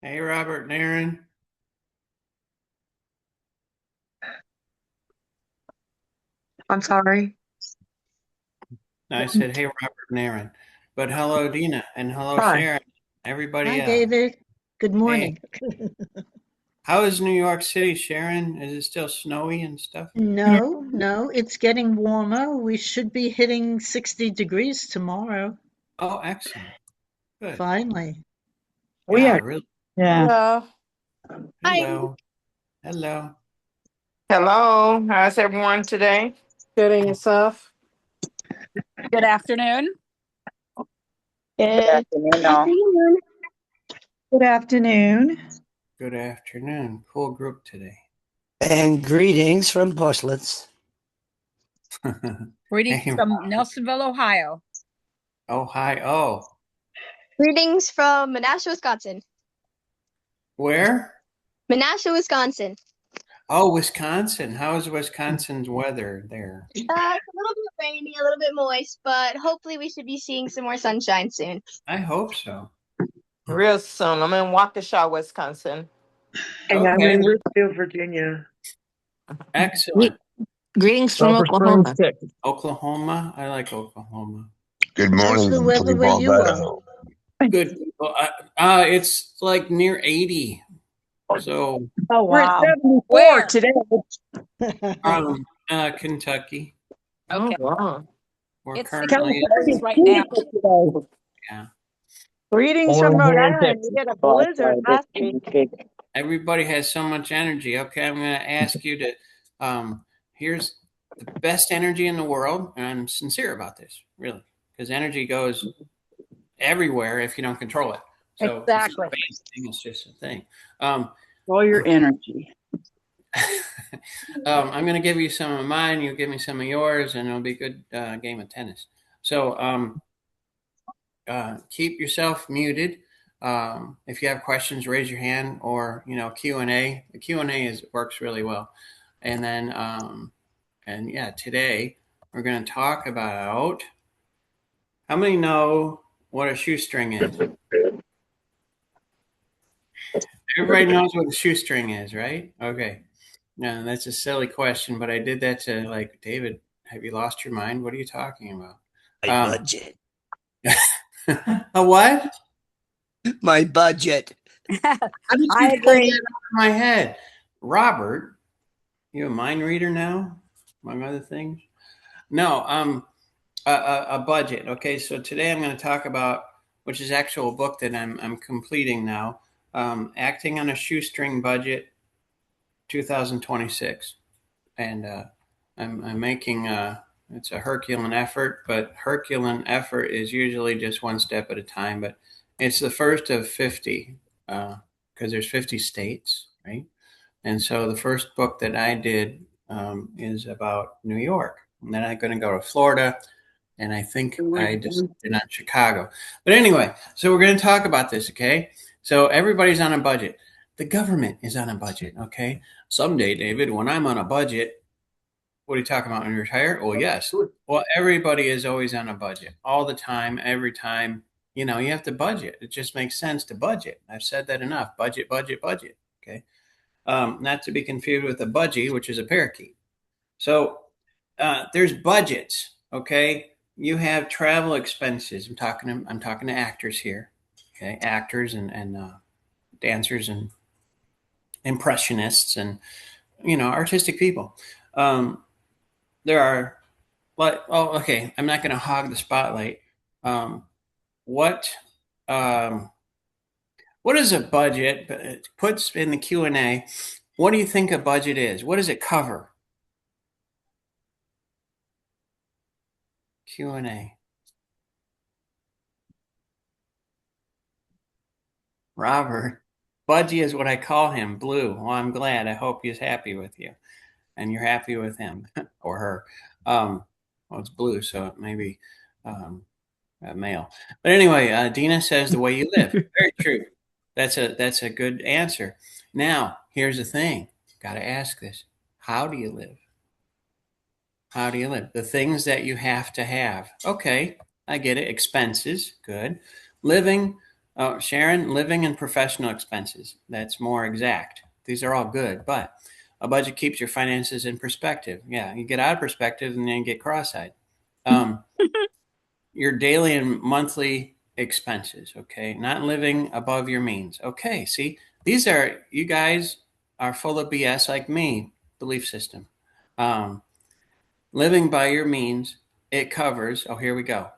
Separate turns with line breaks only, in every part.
Hey, Robert and Aaron.
I'm sorry.
No, I said, hey, Robert and Aaron. But hello, Dina, and hello,
Hi.
Sharon. Everybody
Hi,
else.
David. Good
Hey,
morning.
how is New York City, Sharon? Is it still snowy and stuff?
No, it's getting warmer. We should be hitting 60 degrees tomorrow,
Oh, excellent. Good.
finally.
We
Yeah,
are,
really.
yeah.
Hello.
Hi.
Hello. Hello.
Hello. How's everyone today?
Getting yourself. Good afternoon.
Good
Good
afternoon, all.
afternoon.
Good afternoon.
Good afternoon. Full group today.
And greetings from Porcelains.
Greetings
Hey,
from Nelsonville, Ohio.
oh, hi. Oh,
Greetings from Menasha, Wisconsin.
where?
Menasha, Wisconsin.
Oh, Wisconsin. How is Wisconsin's weather there?
It's a little bit rainy, a little bit moist, but hopefully we should be seeing some more sunshine soon.
I hope so.
Real soon. I'm in Waukesha, Wisconsin.
And I'm
Okay,
in Richfield, Virginia.
excellent.
Greetings from
Sulphur Springs,
Oklahoma.
Texas.
Oklahoma. I like Oklahoma.
Good
How's the
morning,
weather where
Cleveland,
you are?
Idaho.
Good. Well, it's like near 80. So,
Oh, We're at
wow.
74
Where?
today.
Kentucky.
Oh,
Okay.
wow.
We're
It's
currently,
60 degrees right now.
Today.
yeah.
Greetings from Rhode Island. We had a blizzard last week.
Everybody has so much energy. Okay, I'm going to ask you to, here's the best energy in the world. And I'm sincere about this, really, because energy goes everywhere if you don't control it. So it's not
Exactly.
a bad thing, it's just a thing. Um,
All your energy.
I'm going to give you some of mine. You give me some of yours, and it'll be a good game of tennis. So keep yourself muted. If you have questions, raise your hand, or Q&A. The Q&A works really well. And then and yeah, today we're going to talk about how many know what a shoestring is. Everybody knows what a shoestring is, right? Okay. No, that's a silly question, but I did that to like David. Have you lost your mind? What are you talking about?
My budget.
A what?
My budget.
How did
I
you pull that
agree.
out of my head? Robert, you a mind reader now, among other things? No, a budget. Okay, so today I'm going to talk about, which is actual book that I'm completing now, Acting on a Shoestring Budget 2026. And I'm making it's a Herculean effort, but Herculean effort is usually just one step at a time. But it's the first of 50 because there's 50 states, right? And so the first book that I did is about New York, and then I'm going to go to Florida, and I think I decided on Chicago. But anyway, so we're going to talk about this, okay? So everybody's on a budget. The government is on a budget, okay? Someday, David, when I'm on a budget, what are you talking about when you retire? Well, yes. Well, everybody is always on a budget all the time, every time. You have to budget. It just makes sense to budget. I've said that enough. Budget, budget, budget. Okay. Not to be confused with a budgie, which is a parakeet. So there's budgets. Okay. You have travel expenses. I'm talking to actors here. Okay. Actors and dancers and impressionists and, artistic people. There are, okay, I'm not going to hog the spotlight. Um, what um, what is a budget? It puts in the Q&A. What do you think a budget is? What does it cover? Q&A. Robert, Budgie is what I call him. Blue. Well, I'm glad. I hope he's happy with you, and you're happy with him or her. Well, it's blue, so it may be um, male. But anyway, Dina says the way you live. Very true. That's a good answer. Now, here's the thing. Got to ask this. How do you live? How do you live? The things that you have to have. Okay, I get it. Expenses, good. Living, Oh, Sharon, living and professional expenses. That's more exact. These are all good, but a budget keeps your finances in perspective. Yeah, you get out of perspective and then you get cross-eyed. Your daily and monthly expenses, okay? Not living above your means. Okay, see, you guys are full of BS like me, belief system. Living by your means, it covers, oh, here we go.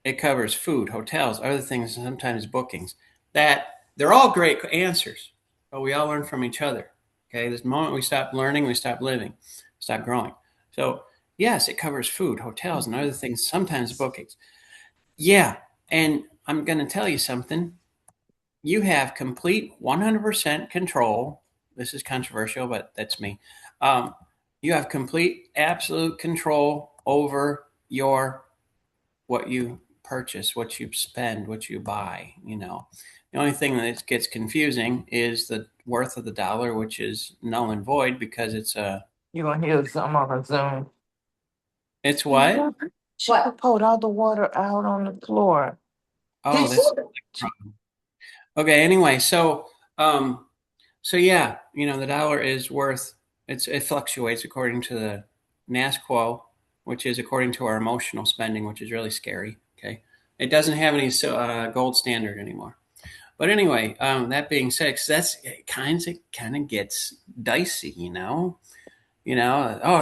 It covers food, hotels, other things, sometimes bookings. They're all great answers, but we all learn from each other. Okay, this moment we stop learning, we stop living, stop growing. So yes, it covers food, hotels, and other things, sometimes bookings. Yeah, and I'm going to tell you something. You have complete 100% control. This is controversial, but that's me. You have complete, absolute control over what you purchase, what you spend, what you buy. The only thing that gets confusing is the worth of the dollar, which is null and void because
You're gonna hear some on a Zoom.
it's what?
She poured all the water out on the floor.
Oh, this okay. Anyway, so yeah, the dollar is worth. It fluctuates according to the NASQO, which is according to our emotional spending, which is really scary. Okay, it doesn't have any gold standard anymore. But anyway, that being said, 'cause it kind of gets dicey. Oh,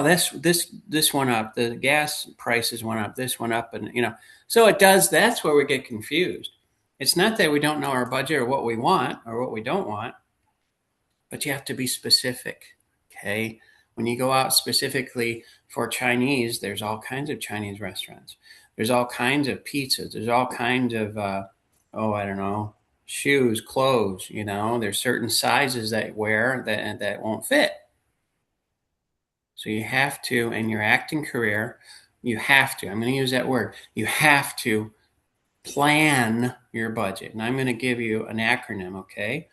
this went up. The gas prices went up. This went up, and so it does. That's where we get confused. It's not that we don't know our budget or what we want or what we don't want, but you have to be specific. Okay, when you go out specifically for Chinese, there's all kinds of Chinese restaurants. There's all kinds of pizzas. There's all kinds of I don't know, shoes, clothes. There's certain sizes that wear that won't fit. So you have to, in your acting career, you have to, I'm going to use that word, you have to plan your budget. And I'm going to give you an acronym, okay?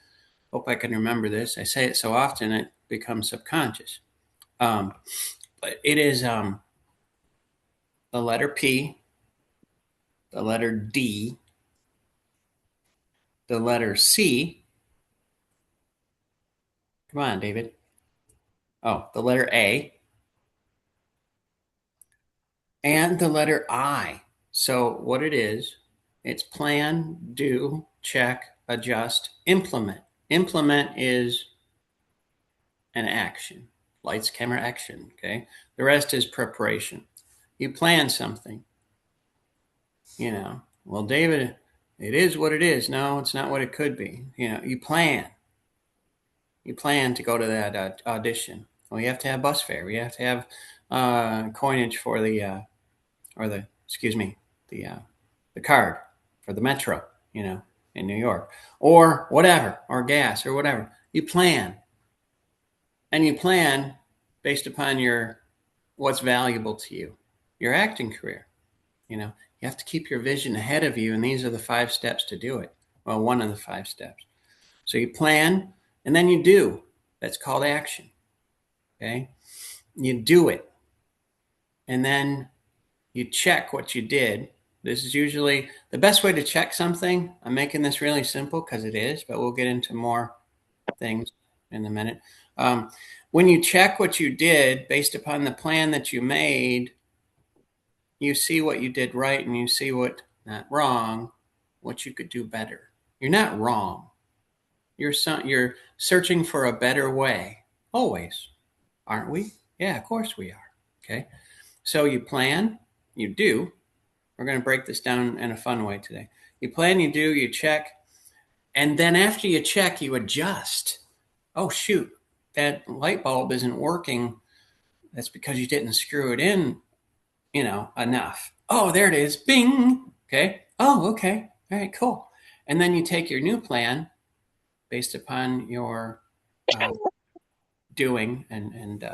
Hope I can remember this. I say it so often it becomes subconscious. But it is the letter P, the letter D, the letter C. Come on, David. Oh, the letter A, and the letter I. So what it is, it's plan, do, check, adjust, implement. Implement is an action. Lights, camera, action. Okay. The rest is preparation. You plan something. Well, David, it is what it is. No, it's not what it could be. You plan. You plan to go to that audition. Well, you have to have bus fare. You have to have coinage for the card for the metro, in New York, or whatever, or gas, or whatever. You plan, and you plan based upon what's valuable to you, your acting career. You have to keep your vision ahead of you, and these are the 5 steps to do it. Well, one of the 5 steps. So you plan, and then you do. That's called action. Okay, you do it, and then you check what you did. This is usually the best way to check something. I'm making this really simple because it is, but we'll get into more things in a minute. When you check what you did based upon the plan that you made, you see what you did right and you see what not wrong, what you could do better. You're not wrong. You're searching for a better way. Always. Aren't we? Yeah, of course we are. Okay. So you plan, you do. We're going to break this down in a fun way today. You plan, you do, you check, and then after you check, you adjust. Oh, shoot, that light bulb isn't working. That's because you didn't screw it in, enough. Oh, there it is. Bing. Okay. Oh, okay. All right, cool. And then you take your new plan based upon your doing and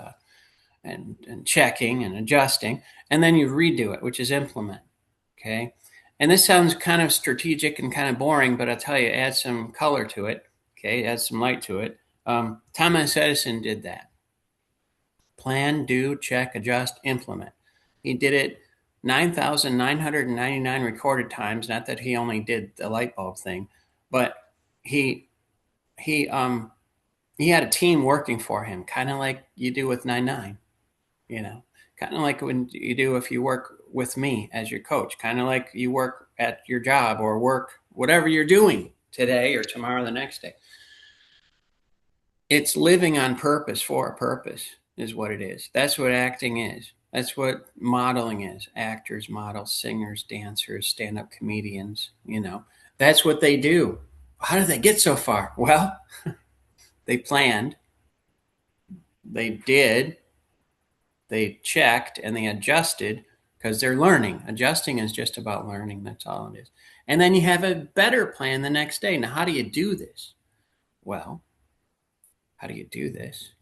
checking and adjusting, and then you redo it, which is implement. Okay. And this sounds kind of strategic and kind of boring, but I'll tell you, add some color to it. Okay. Add some light to it. Thomas Edison did that. Plan, do, check, adjust, implement. He did it 9,999 recorded times. Not that he only did the light bulb thing. but he he um he had a team working for him, kind of like you do with 99, you know, kind of like when you do if you work with me as your coach, kind of like you work at your job or work whatever you're doing today or tomorrow, the next day. It's living on purpose for a purpose is what it is. That's what acting is. That's what modeling is. Actors, models, singers, dancers, stand-up comedians, that's what they do. How did they get so far? Well, they planned, they did, they checked, and they adjusted because they're learning. Adjusting is just about learning. That's all it is. And then you have a better plan the next day. Now, how do you do this? Well, how do you do this?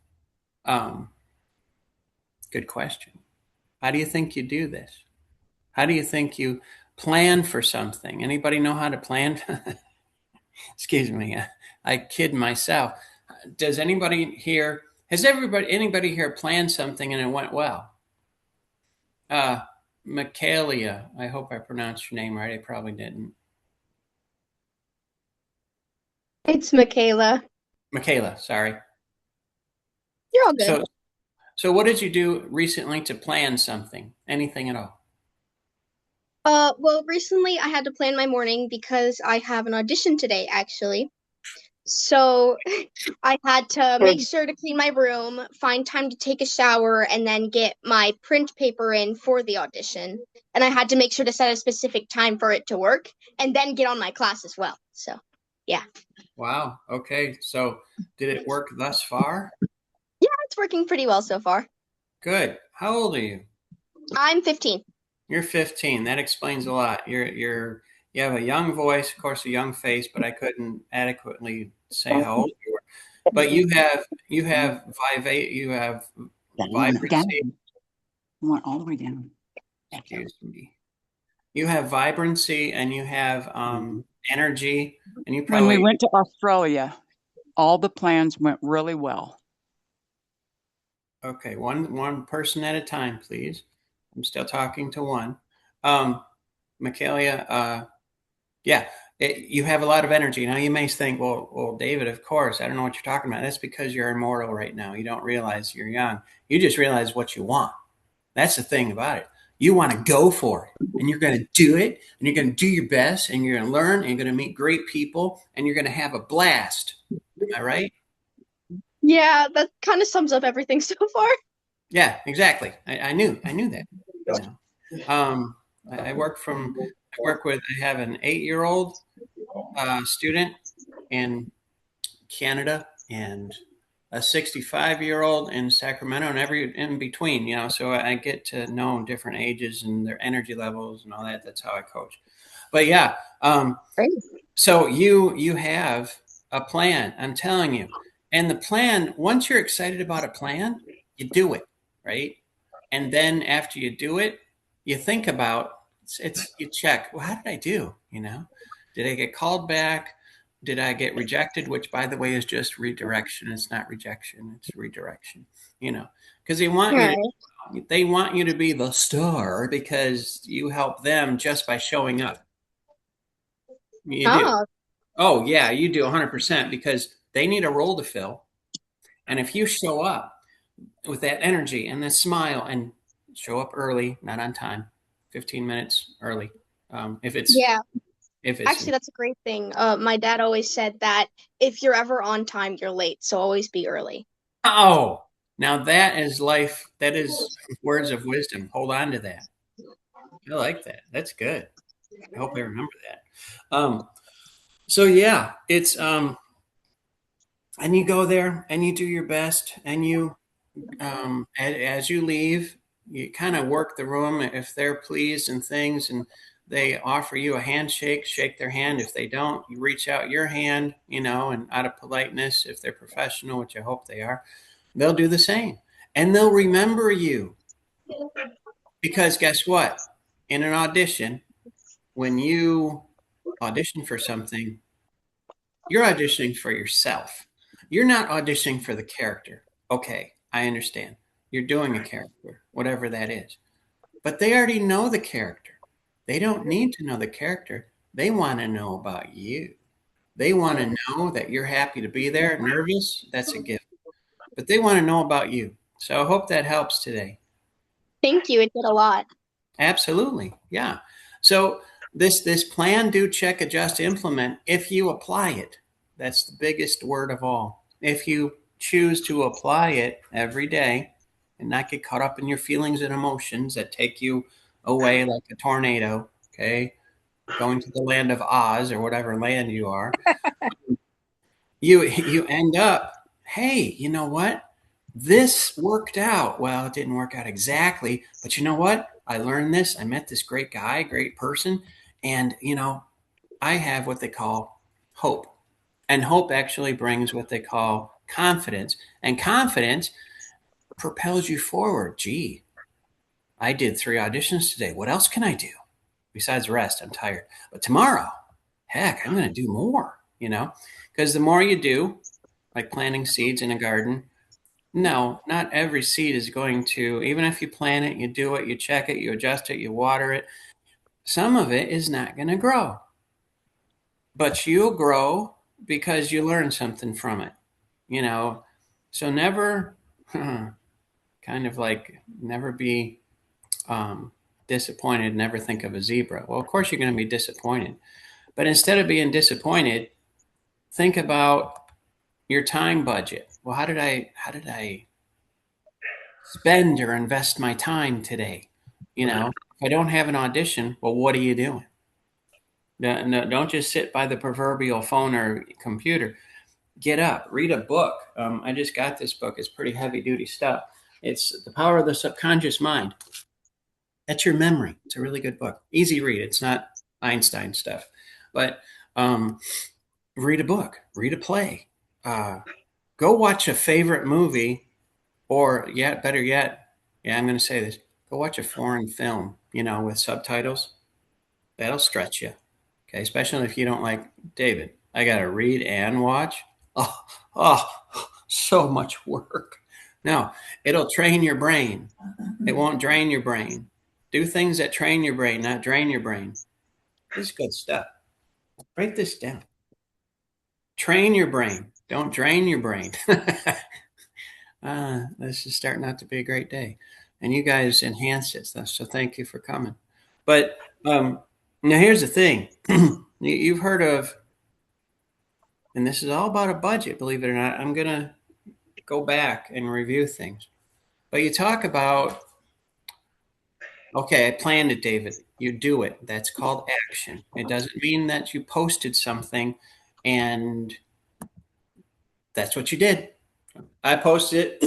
Good question. How do you think you do this? How do you think you plan for something? Anybody know how to plan? Excuse me. I kid myself. Does anybody here, anybody here planned something and it went well? Michaelia, I hope I pronounced your name right. I probably didn't.
It's Michaela.
Michaela, sorry.
You're all good.
So what did you do recently to plan something? Anything at all?
Well, recently I had to plan my morning because I have an audition today, actually. So I had to make sure to clean my room, find time to take a shower, and then get my print paper in for the audition. And I had to make sure to set a specific time for it to work, and then get on my class as well. So, yeah.
Wow. Okay. So did it work thus far?
Yeah, it's working pretty well so far.
Good. How old are you?
I'm 15.
You're 15. That explains a lot. You have a young voice, of course, a young face, but I couldn't adequately say how old you were. But you have vibrancy.
You want all the way down.
Excuse me. You have vibrancy and you have energy, and you probably.
When we went to Australia, all the plans went really well.
Okay, one person at a time, please. I'm still talking to one. Michaelia, yeah, you have a lot of energy. Now you may think, well, David, of course, I don't know what you're talking about. That's because you're immortal right now. You don't realize you're young. You just realize what you want. That's the thing about it. You want to go for it, and you're going to do it, and you're going to do your best, and you're going to learn, and you're going to meet great people, and you're going to have a blast. Am I right?
Yeah, that kind of sums up everything so far.
Yeah, exactly. I knew that. I have an 8-year-old student in Canada and a 65-year-old in Sacramento, and every in between, so I get to know different ages and their energy levels and all that. That's how I coach. But yeah, so you have a plan, I'm telling you. And the plan, once you're excited about a plan, you do it, right? And then after you do it, you think about you check, well, how did I do? Did I get called back? Did I get rejected? Which, by the way, is just redirection. It's not rejection. It's redirection. Because they want you to be the star because you help them just by showing up. You do. Oh yeah, you do 100% because they need a role to fill, and if you show up with that energy and that smile and show up early, not on time, 15 minutes early.
Actually, that's a great thing. My dad always said that if you're ever on time, you're late. So always be early.
Oh, now that is life. That is words of wisdom. Hold on to that. I like that. That's good. I hope I remember that. So yeah, it's and you go there and you do your best, and you as you leave, you kind of work the room if they're pleased and things, and they offer you a handshake, shake their hand. If they don't, you reach out your hand, and out of politeness, if they're professional, which I hope they are, they'll do the same. And they'll remember you. Because guess what? In an audition, when you audition for something, you're auditioning for yourself. You're not auditioning for the character. Okay, I understand. You're doing a character, whatever that is. But they already know the character. They don't need to know the character. They want to know about you. They want to know that you're happy to be there. Nervous, that's a gift. But they want to know about you. So I hope that helps today.
Thank you. It did a lot.
Absolutely. Yeah. So this plan, do, check, adjust, implement, if you apply it, that's the biggest word of all. If you choose to apply it every day and not get caught up in your feelings and emotions that take you away like a tornado, okay, going to the land of Oz or whatever land you are, you end up, hey, you know what? This worked out. Well, it didn't work out exactly, but you know what? I learned this. I met this great guy, great person, and I have what they call hope. And hope actually brings what they call confidence. And confidence propels you forward. Gee, I did 3 auditions today. What else can I do? Besides rest, I'm tired. But tomorrow, heck, I'm going to do more, because the more you do, like planting seeds in a garden, no, not every seed is going to, even if you plant it, you do it, you check it, you adjust it, you water it, some of it is not going to grow. But you'll grow because you learn something from it, So never, kind of like, never be disappointed, never think of a zebra. Well, of course you're going to be disappointed. But instead of being disappointed, think about your time budget. Well, how did I spend or invest my time today? If I don't have an audition, well, what are you doing? No, don't just sit by the proverbial phone or computer. Get up, read a book. I just got this book. It's pretty heavy duty stuff. It's The Power of the Subconscious Mind. That's your memory. It's a really good book. Easy read. It's not Einstein stuff. But read a book, read a play, go watch a favorite movie, or better yet, I'm going to say this, go watch a foreign film, with subtitles. That'll stretch you. Okay. Especially if you don't like, David, I got to read and watch. Oh, so much work. No, it'll train your brain. It won't drain your brain. Do things that train your brain, not drain your brain. This is good stuff. Write this down. Train your brain. Don't drain your brain. This is starting out to be a great day. And you guys enhance it. So thank you for coming. But now here's the thing. You've heard of, and this is all about a budget, believe it or not. I'm going to go back and review things. But you talk about, okay, I planned it, David. You do it. That's called action. It doesn't mean that you posted something and that's what you did. I posted it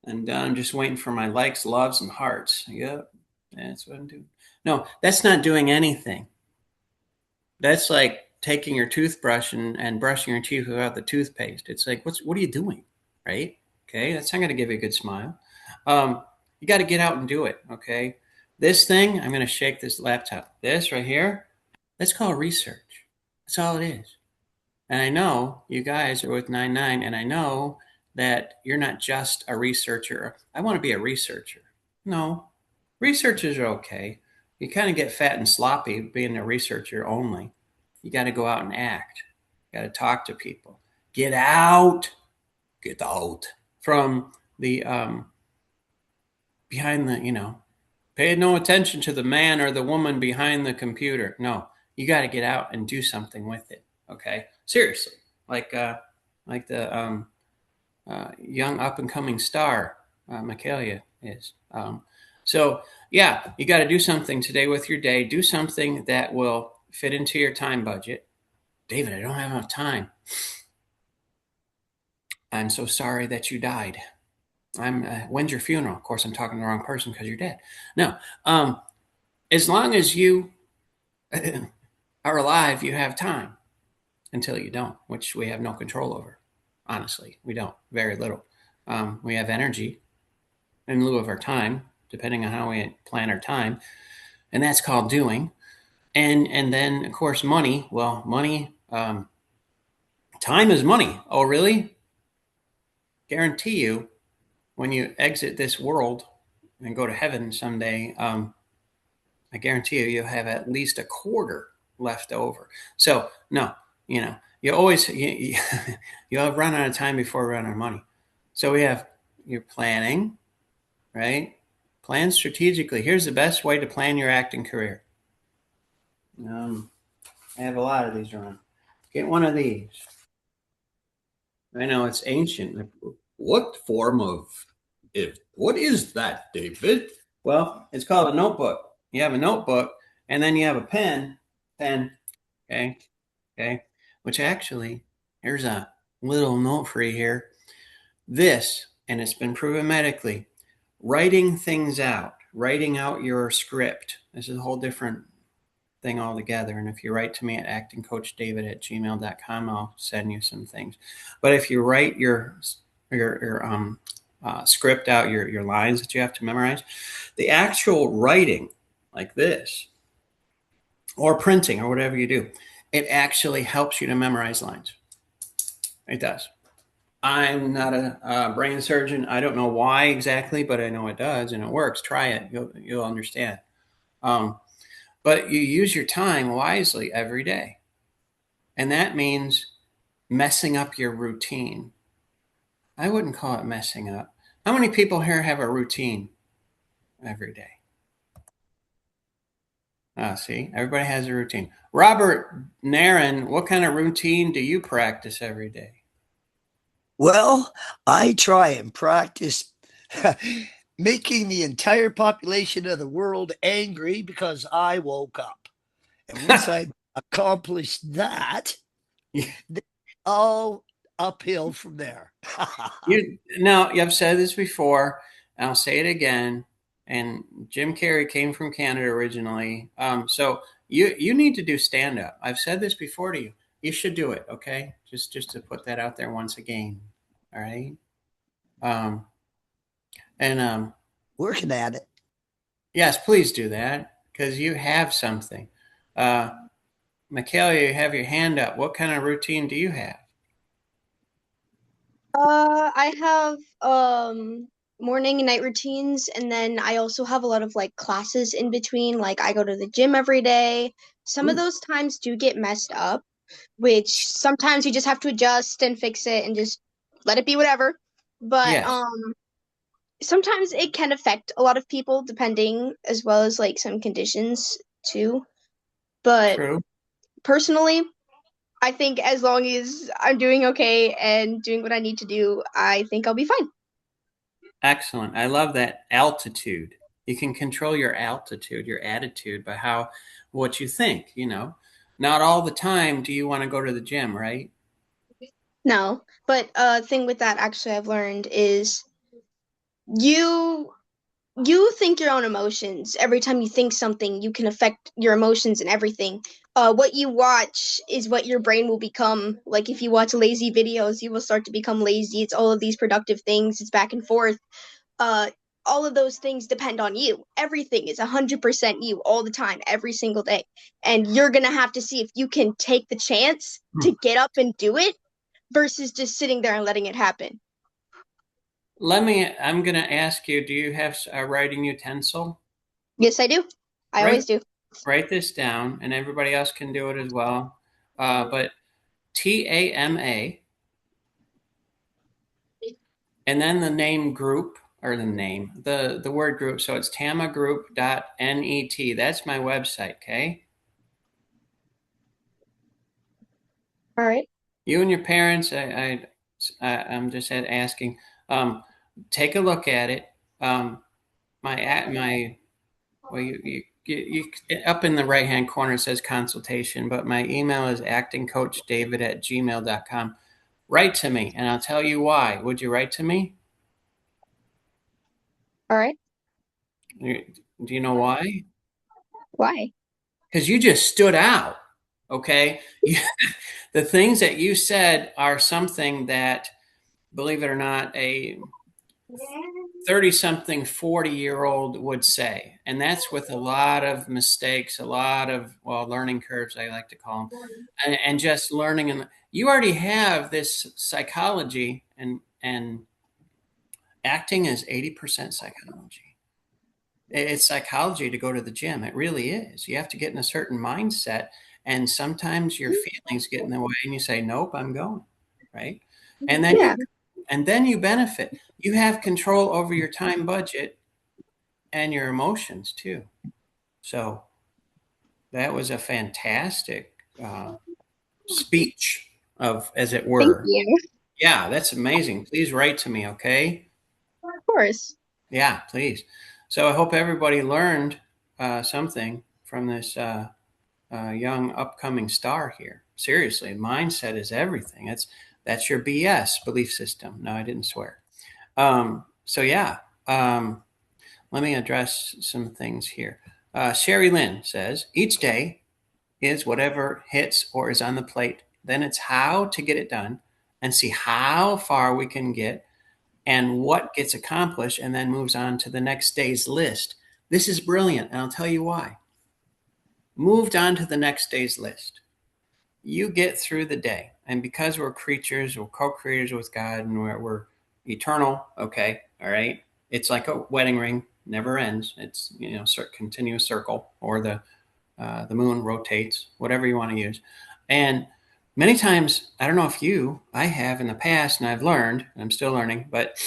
and I'm just waiting for my likes, loves, and hearts. Yep, that's what I'm doing. No, that's not doing anything. That's like taking your toothbrush and brushing your teeth without the toothpaste. It's like, what are you doing, right? Okay, that's not going to give you a good smile. You got to get out and do it, okay? This thing, I'm going to shake this laptop. This right here, that's called research. That's all it is. And I know you guys are with 99, and I know that you're not just a researcher. I want to be a researcher. No, researchers are okay. You kind of get fat and sloppy being a researcher only. You got to go out and act. You got to talk to people. Get out from the behind the, pay no attention to the man or the woman behind the computer. No, you got to get out and do something with it. Okay, seriously, like the young up and coming star Michaelia is. So yeah, you got to do something today with your day. Do something that will fit into your time budget. David, I don't have enough time. I'm so sorry that you died. When's your funeral? Of course, I'm talking to the wrong person because you're dead. No, as long as you are alive, you have time until you don't, which we have no control over. Honestly, we don't. Very little. We have energy in lieu of our time, depending on how we plan our time, and that's called doing. And then, of course, money. Well, money, time is money. Oh, really? Guarantee you, when you exit this world and go to heaven someday, I guarantee you'll have at least a quarter left over. So, no, you always you'll run out of time before we run out of money. So we have your planning, right? Plan strategically. Here's the best way to plan your acting career. I have a lot of these around. Get one of these. I know it's ancient.
What form of what is that, David?
Well, it's called a notebook. You have a notebook, and then you have a pen, okay, which actually, here's a little note for you here. This, and it's been proven medically, writing things out, writing out your script. This is a whole different thing altogether. And if you write to me at actingcoachdavid@gmail.com, I'll send you some things. But if you write your script out, your lines that you have to memorize, the actual writing like this, or printing, or whatever you do, it actually helps you to memorize lines. It does. I'm not a brain surgeon. I don't know why exactly, but I know it does, and it works. Try it. You'll understand. But you use your time wisely every day. And that means messing up your routine. I wouldn't call it messing up. How many people here have a routine every day? See, everybody has a routine. Robert Naren, what kind of routine do you practice every day?
Well, I try and practice making the entire population of the world angry because I woke up. And once I accomplished that, all uphill from there.
I've said this before, and I'll say it again. And Jim Carrey came from Canada originally. So you need to do stand-up. I've said this before to you. You should do it, okay? Just to put that out there once again. All right.
Working at it.
Yes, please do that, because you have something. Michaela, you have your hand up. What kind of routine do you have?
I have morning and night routines, and then I also have a lot of like classes in between. Like I go to the gym every day. Some of those times do get messed up, which sometimes you just have to adjust and fix it and just let it be whatever. But
Yes.
Sometimes it can affect a lot of people depending, as well as like some conditions too. But
True.
personally, I think as long as I'm doing okay and doing what I need to do, I think I'll be fine.
Excellent. I love that altitude. You can control your altitude, your attitude by what you think, Not all the time do you want to go to the gym, right?
No, but thing with that actually I've learned is you think your own emotions. Every time you think something, you can affect your emotions and everything. What you watch is what your brain will become. Like if you watch lazy videos, you will start to become lazy. It's all of these productive things. It's back and forth. All of those things depend on you. Everything is 100% you all the time, every single day. And you're going to have to see if you can take the chance to get up and do it versus just sitting there and letting it happen.
I'm going to ask you, do you have a writing utensil?
Yes, I do. I always do.
Write this down, and everybody else can do it as well. But TAMA, and then the name group, or the word group. So it's tamagroup.net. That's my website, okay?
All right.
You and your parents, I'm just asking, take a look at it. You up in the right hand corner it says consultation, but my email is actingcoachdavid@gmail.com. Write to me, and I'll tell you why. Would you write to me?
All right.
Do you know why?
Why?
Because you just stood out. Okay. The things that you said are something that, believe it or not, a 30-something, 40-year-old would say. And that's with a lot of mistakes, a lot of, learning curves, I like to call them, and just learning. And you already have this psychology, and acting is 80% psychology. It's psychology to go to the gym. It really is. You have to get in a certain mindset, And sometimes your feelings get in the way and you say, nope, I'm going. Right. And then
Yeah.
you benefit. You have control over your time budget and your emotions too. So that was a fantastic speech of, as it
Thank
were.
you.
Yeah, that's amazing. Please write to me, okay?
Of course.
Yeah, please. So I hope everybody learned something from this young upcoming star here. Seriously, mindset is everything. That's your BS belief system. No, I didn't swear. So yeah, let me address some things here. Sherry Lynn says, each day is whatever hits or is on the plate. Then it's how to get it done and see how far we can get and what gets accomplished, and then moves on to the next day's list. This is brilliant, and I'll tell you why. Moved on to the next day's list. You get through the day, and because we're creatures, we're co-creators with God, and we're eternal. Okay, all right. It's like a wedding ring, never ends. It's continuous circle, or the moon rotates, whatever you want to use. And many times, I don't know if I have in the past, and I've learned, and I'm still learning, but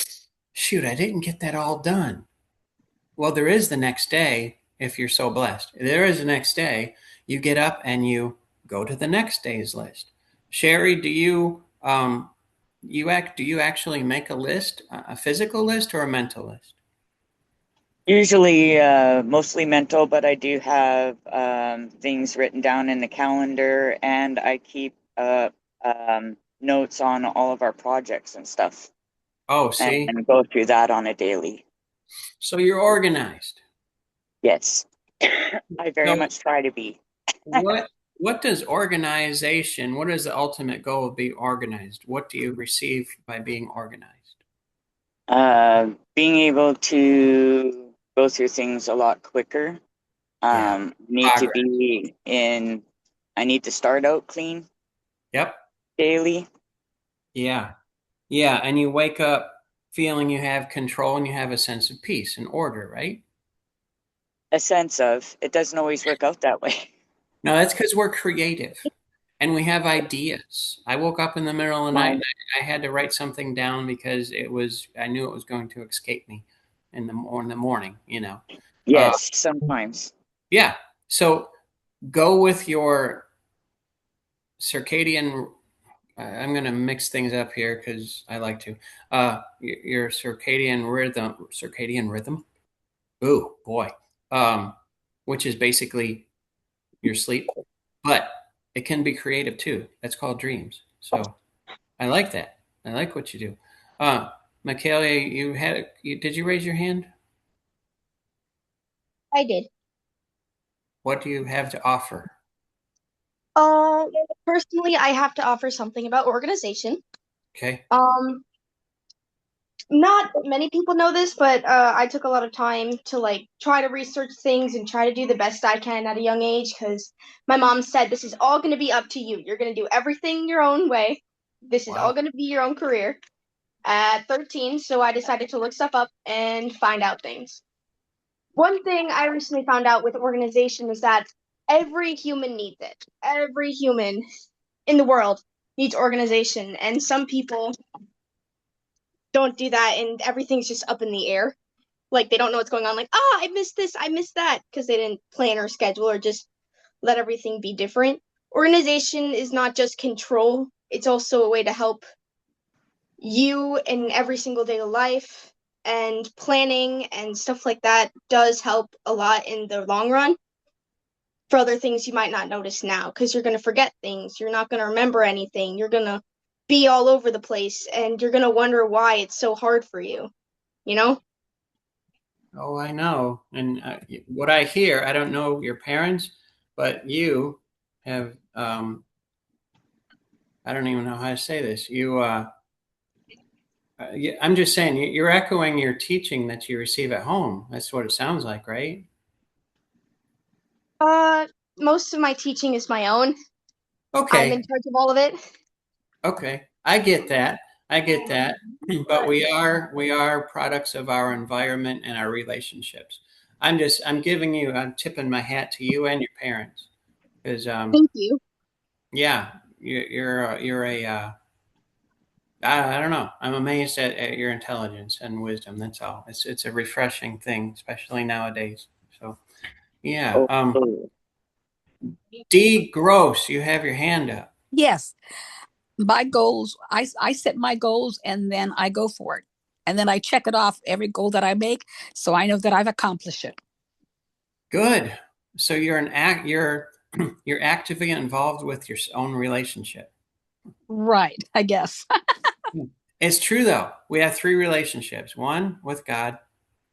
shoot, I didn't get that all done. Well, there is the next day if you're so blessed. There is the next day. You get up and you go to the next day's list. Sherry, do you actually make a list, a physical list or a mental list?
Usually, mostly mental, but I do have things written down in the calendar, and I keep notes on all of our projects and stuff.
Oh, see?
And go through that on a daily.
So you're organized.
Yes. I very much try to be.
What does organization, what is the ultimate goal of being organized? What do you receive by being organized?
Being able to go through things a lot quicker. I need to start out clean.
Yep.
Daily.
Yeah. Yeah. And you wake up feeling you have control and you have a sense of peace and order, right?
A sense of. It doesn't always work out that way.
No, that's because we're creative and we have ideas. I woke up in the middle of the night and I had to write something down because I knew it was going to escape me in the morning,
Yes, sometimes.
Yeah. So go with your circadian. I'm going to mix things up here because I like to. Your circadian rhythm. Ooh, boy. Which is basically your sleep, but it can be creative too. That's called dreams. So I like that. I like what you do. Michaela, did you raise your hand?
I did.
What do you have to offer?
Personally, I have to offer something about organization.
Okay.
Not many people know this, but I took a lot of time to try to research things and try to do the best I can at a young age because my mom said this is all going to be up to you. You're going to do everything your own way. This is all going to be your own career. At 13, so I decided to look stuff up and find out things. One thing I recently found out with organization is that every human needs it. Every human in the world needs organization, and some people don't do that, and everything's just up in the air. Like, they don't know what's going on. Like, I missed this, I missed that, because they didn't plan or schedule or just let everything be different. Organization is not just control. It's also a way to help you in every single day of life, and planning and stuff like that does help a lot in the long run for other things you might not notice now because you're going to forget things. You're not going to remember anything. You're going to be all over the place and you're going to wonder why it's so hard for you, you know?
Oh, I know. And what I hear, I don't know your parents, but you have, I don't even know how to say this. I'm just saying, you're echoing your teaching that you receive at home. That's what it sounds like, right?
Most of my teaching is my own.
Okay.
I'm in charge of all of it.
Okay. I get that. But we are products of our environment and our relationships. I'm tipping my hat to you and your parents. Because
Thank you.
yeah, you're a I don't know. I'm amazed at your intelligence and wisdom. That's all. It's a refreshing thing, especially nowadays. So yeah.
Oh.
D Gross, you have your hand up.
Yes. My goals, I set my goals and then I go for it. And then I check it off every goal that I make. So I know that I've accomplished it.
Good. So you're actively involved with your own relationship.
Right, I guess.
It's true though. We have three relationships. One with God,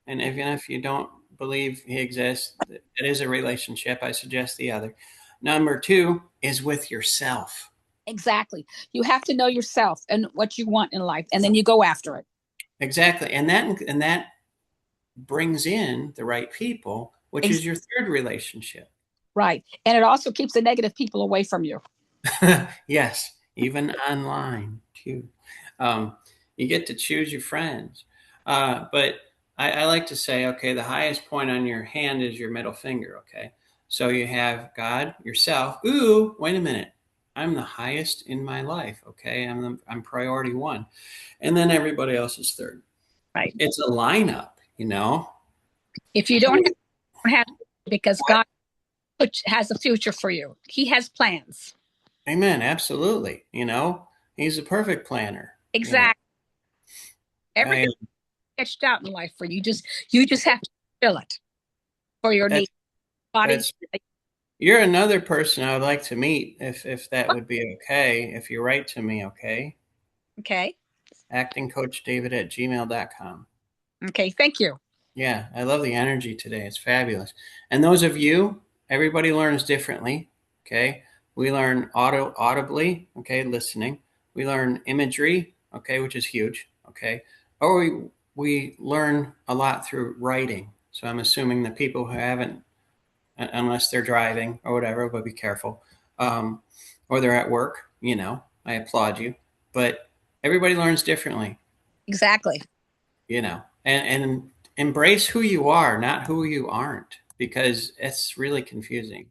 and even if you don't believe he exists, it is a relationship. I suggest the other. Number two is with yourself.
Exactly. You have to know yourself and what you want in life, and then you go after it.
Exactly. And that brings in the right people, which is your third relationship.
Right. And it also keeps the negative people away from you.
Yes, even online too. You get to choose your friends. But I like to say, okay, the highest point on your hand is your middle finger. Okay. So you have God, yourself. Ooh, wait a minute. I'm the highest in my life. Okay. I'm priority one. And then everybody else is third.
Right.
It's a lineup, you know?
If you don't have because God has a future for you. He has plans.
Amen. Absolutely. You know, he's a perfect planner.
Exactly.
You know?
Everything sketched out in life for you. You just have to fill it for your needs. Body.
You're another person I would like to meet if that would be okay. If you write to me, okay?
Okay.
actingcoachdavid@gmail.com.
Okay. Thank you.
Yeah, I love the energy today. It's fabulous. And those of you, everybody learns differently. Okay. We learn audibly, okay, listening. We learn imagery, okay, which is huge. Okay. Or we learn a lot through writing. So I'm assuming the people who haven't, unless they're driving or whatever, but be careful. Or they're at work, I applaud you. But everybody learns differently.
Exactly.
And embrace who you are, not who you aren't, because it's really confusing.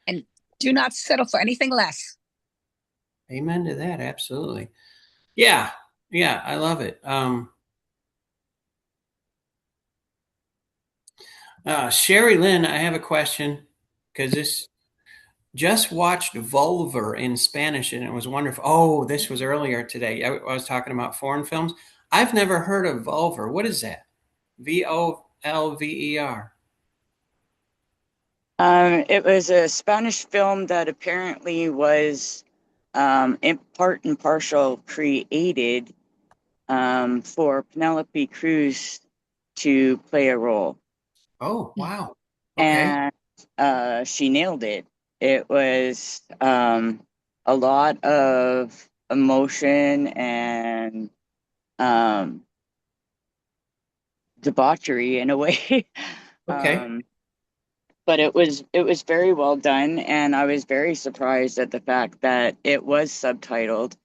And do not settle for anything less.
Amen to that. Absolutely. Yeah. Yeah. I love it. Sherry Lynn, I have a question because this just watched Volver in Spanish and it was wonderful. Oh, this was earlier today. I was talking about foreign films. I've never heard of Volver. What is that? Volver.
It was a Spanish film that apparently was in part and partial created for Penelope Cruz to play a role.
Oh, wow. Okay.
And she nailed it. It was a lot of emotion and debauchery in a way.
Okay.
But it was very well done, and I was very surprised at the fact that it was subtitled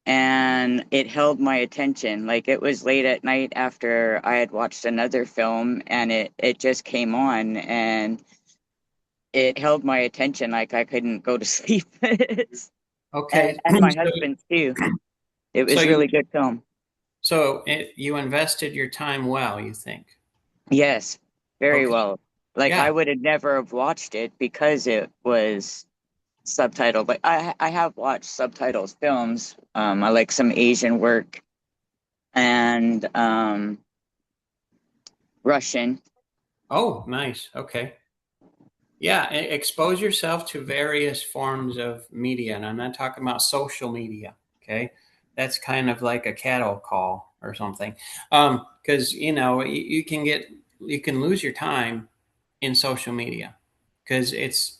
and it held my attention. Like, it was late at night after I had watched another film and it just came on and it held my attention like I couldn't go to sleep.
Okay.
And my husband too. It was really good film.
So you invested your time well, you think?
Yes, very
Okay.
well. Like,
Yeah.
I would have never have watched it because it was subtitled. But I have watched subtitles films. I like some Asian work and Russian.
Oh, nice. Okay. Yeah, expose yourself to various forms of media, and I'm not talking about social media. Okay, that's kind of like a cattle call or something, because you can lose your time in social media because it's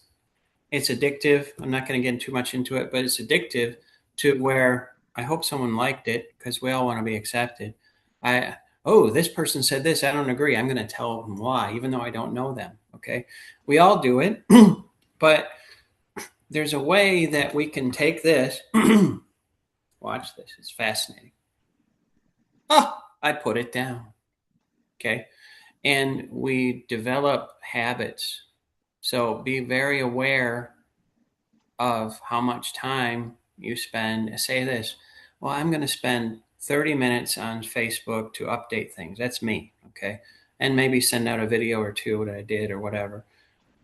addictive. I'm not going to get too much into it, but it's addictive to where I hope someone liked it because we all want to be accepted. Oh, this person said this. I don't agree. I'm going to tell them why, even though I don't know them. Okay. We all do it, but there's a way that we can take this. Watch this. It's fascinating. Oh, I put it down. Okay. And we develop habits. So be very aware of how much time you spend. Say this, well, I'm going to spend 30 minutes on Facebook to update things. That's me, okay? And maybe send out a video or two that I did or whatever.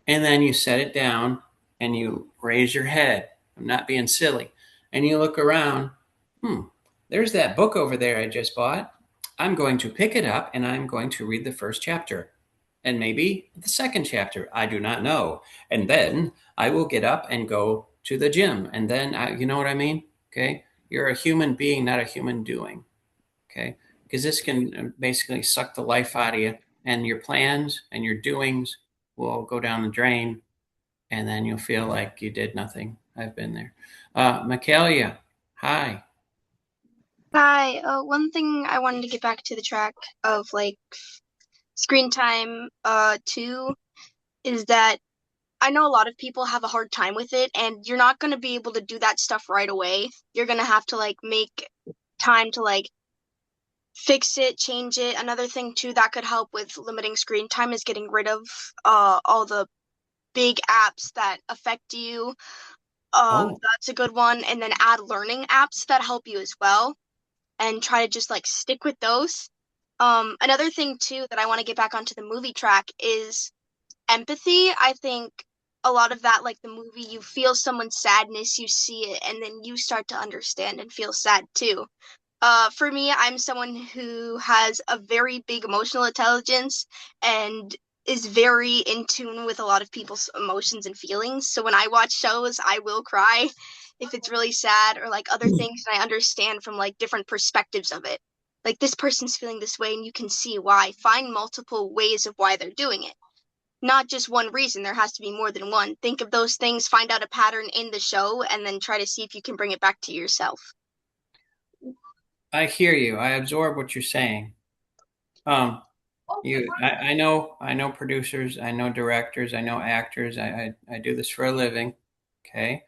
And then you set it down and you raise your head. I'm not being silly. And you look around, there's that book over there I just bought. I'm going to pick it up and I'm going to read the first chapter and maybe the second chapter. I do not know. And then I will get up and go to the gym. And then, you know what I mean? Okay. You're a human being, not a human doing. Okay. Because this can basically suck the life out of you, and your plans and your doings will go down the drain, and then you'll feel like you did nothing. I've been there. Michaelia, hi.
Hi. One thing I wanted to get back to the track of like screen time too is that I know a lot of people have a hard time with it, and you're not going to be able to do that stuff right away. You're going to have to like make time to like fix it, change it. Another thing too that could help with limiting screen time is getting rid of all the big apps that affect you. That's a good one. And then add learning apps that help you as well, and try to just like stick with those. Another thing too that I want to get back onto the movie track is empathy. I think a lot of that, like the movie, you feel someone's sadness, you see it, and then you start to understand and feel sad too. For me, I'm someone who has a very big emotional intelligence and is very in tune with a lot of people's emotions and feelings. So when I watch shows, I will cry if it's really sad or like other things, and I understand from like different perspectives of it. Like this person's feeling this way and you can see why. Find multiple ways of why they're doing it. Not just one reason, there has to be more than one. Think of those things, find out a pattern in the show, and then try to see if you can bring it back to yourself.
I hear you. I absorb what you're saying. I know producers, I know directors, I know actors. I do this for a living. Okay.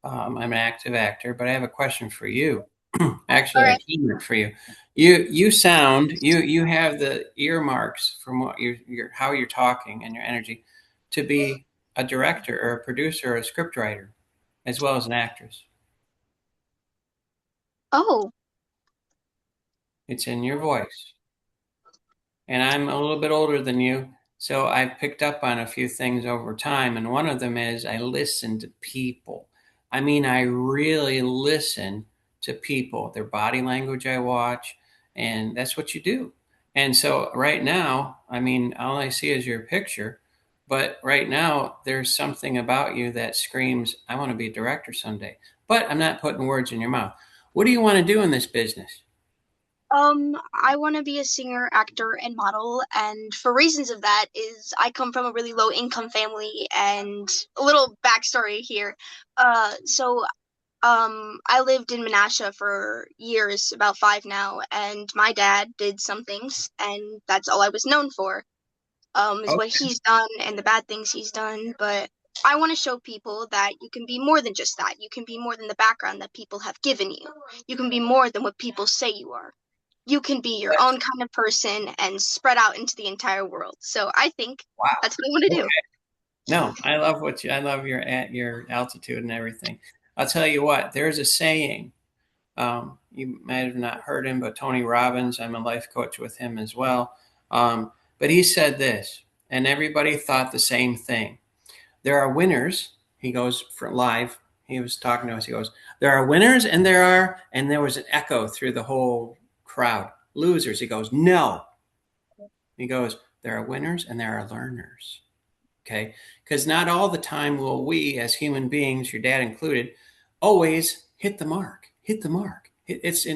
I'm an active actor, but I have a question for you. Actually,
All right.
a comment for you. You have the earmarks from what you're how you're talking and your energy to be a director or a producer or a script writer, as well as an actress.
Oh.
It's in your voice. And I'm a little bit older than you, so I picked up on a few things over time. And one of them is I listen to people. I mean, I really listen to people, their body language I watch, and that's what you do. And so right now, I mean, all I see is your picture, but right now there's something about you that screams, I want to be a director someday. But I'm not putting words in your mouth. What do you want to do in this business?
I want to be a singer, actor, and model, and for reasons of that is I come from a really low income family, and a little backstory here. I lived in Menasha for years, about 5 now, and my dad did some things, and that's all I was known for, is what he's done and the bad things he's done, but I want to show people that you can be more than just that. You can be more than the background that people have given you. You can be more than what people say you are. You can be your own kind of person and spread out into the entire world. So I think that's what I want to do.
No, I love I love your altitude and everything. I'll tell you what, there's a saying. You might have not heard him, but Tony Robbins, I'm a life coach with him as well. But he said this, and everybody thought the same thing. There are winners. He goes for live. He was talking to us. He goes, there are winners and there was an echo through the whole crowd. Losers. He goes, no. He goes, there are winners and there are learners. Okay. Because not all the time will we as human beings, your dad included, always hit the mark. It's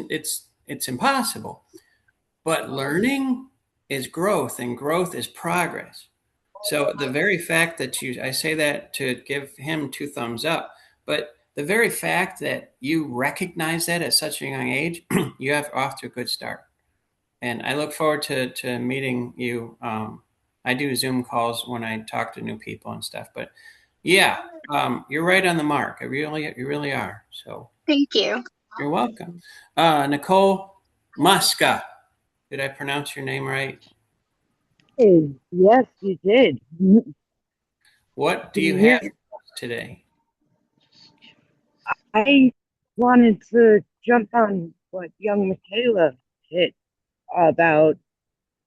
impossible. But learning is growth, and growth is progress. So the very fact that I say that to give him 2 thumbs up, but the very fact that you recognize that at such a young age, you have off to a good start. And I look forward to meeting you. I do Zoom calls when I talk to new people and stuff, but yeah, you're right on the mark. You really are. So
thank you.
You're welcome. Nicole Muska. Did I pronounce your name right?
Yes, you did.
What do you have today?
I wanted to jump on what young Michaela hit about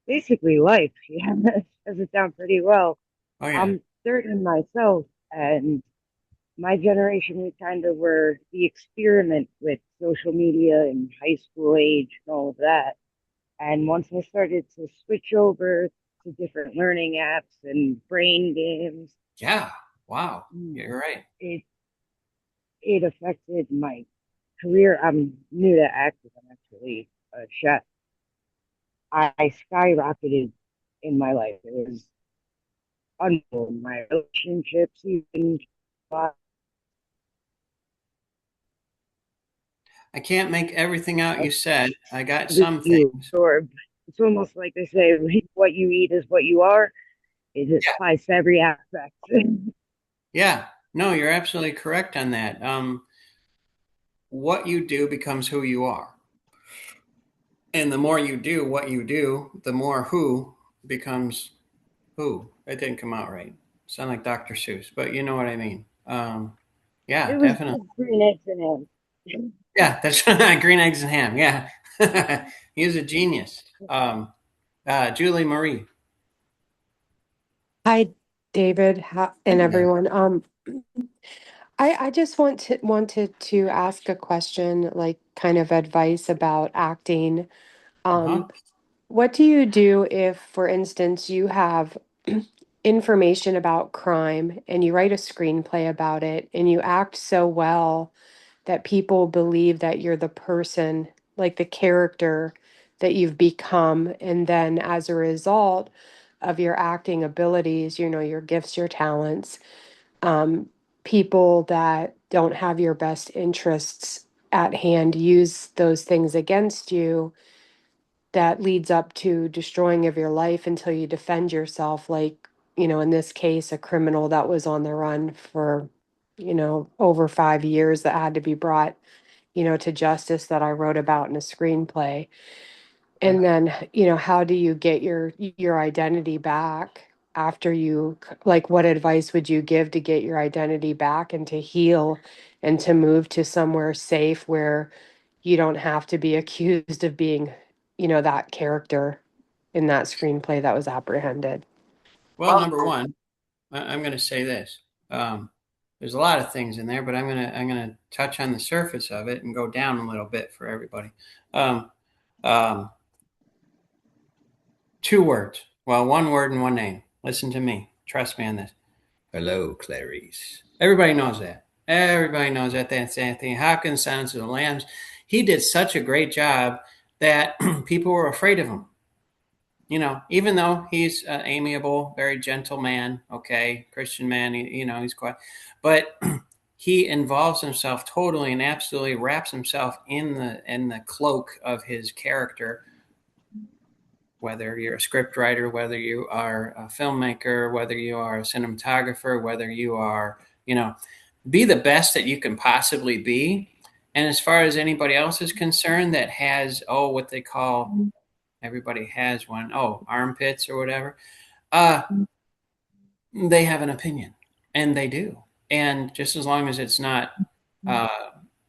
basically life. She has it down pretty well.
Oh yeah.
I'm 30 myself, and my generation, we kind of were the experiment with social media in high school age and all of that. And once I started to switch over to different learning apps and brain games,
Yeah. Wow.
mm,
You're right.
it it affected my career. I'm new to acting. I'm actually a chef. I skyrocketed in my life. It was unreal. My relationships, even.
I can't make everything out you said. I got
This
some
you
things.
absorb. It's almost like they say, what you eat is what you are. It
Yeah.
applies to every aspect.
Yeah. No, you're absolutely correct on that. What you do becomes who you are. And the more you do what you do, the more who becomes who. It didn't come out right. Sound like Dr. Seuss, but you know what I mean. Yeah,
It was
definitely.
just green eggs and ham.
Yeah, that's green eggs and ham. Yeah. He was a genius. Julie Marie.
Hi, David and
Yeah.
everyone. I just wanted to ask a question, like kind of advice about acting.
Uh-huh.
Um, what do you do if, for instance, you have information about crime and you write a screenplay about it and you act so well that people believe that you're the person, like the character that you've become, and then as a result of your acting abilities, your gifts, your talents, um, people that don't have your best interests at hand use those things against you, that leads up to destroying of your life until you defend yourself, like, in this case, a criminal that was on the run for, over 5 years, that had to be brought, to justice, that I wrote about in a screenplay.
Okay.
And then, how do you get your identity back after like, what advice would you give to get your identity back and to heal and to move to somewhere safe where you don't have to be accused of being, that character in that screenplay that was apprehended?
Well, number one, I'm going to say this. There's a lot of things in there, but I'm gonna touch on the surface of it and go down a little bit for everybody. Um, um, Two words. Well, one word and one name. Listen to me. Trust me on this. Hello, Clarice. Everybody knows that. Everybody knows that. That's Anthony Hopkins, Silence of the Lambs. He did such a great job that people were afraid of him. Even though he's an amiable, very gentle man, okay, Christian man, he's quiet, but he involves himself totally and absolutely wraps himself in the cloak of his character. Whether you're a script writer, whether you are a filmmaker, whether you are a cinematographer, whether you are, be the best that you can possibly be. And as far as anybody else is concerned that has, what they call, everybody has one, armpits or whatever, uh, they have an opinion, and they do. And just as long as it's not, uh,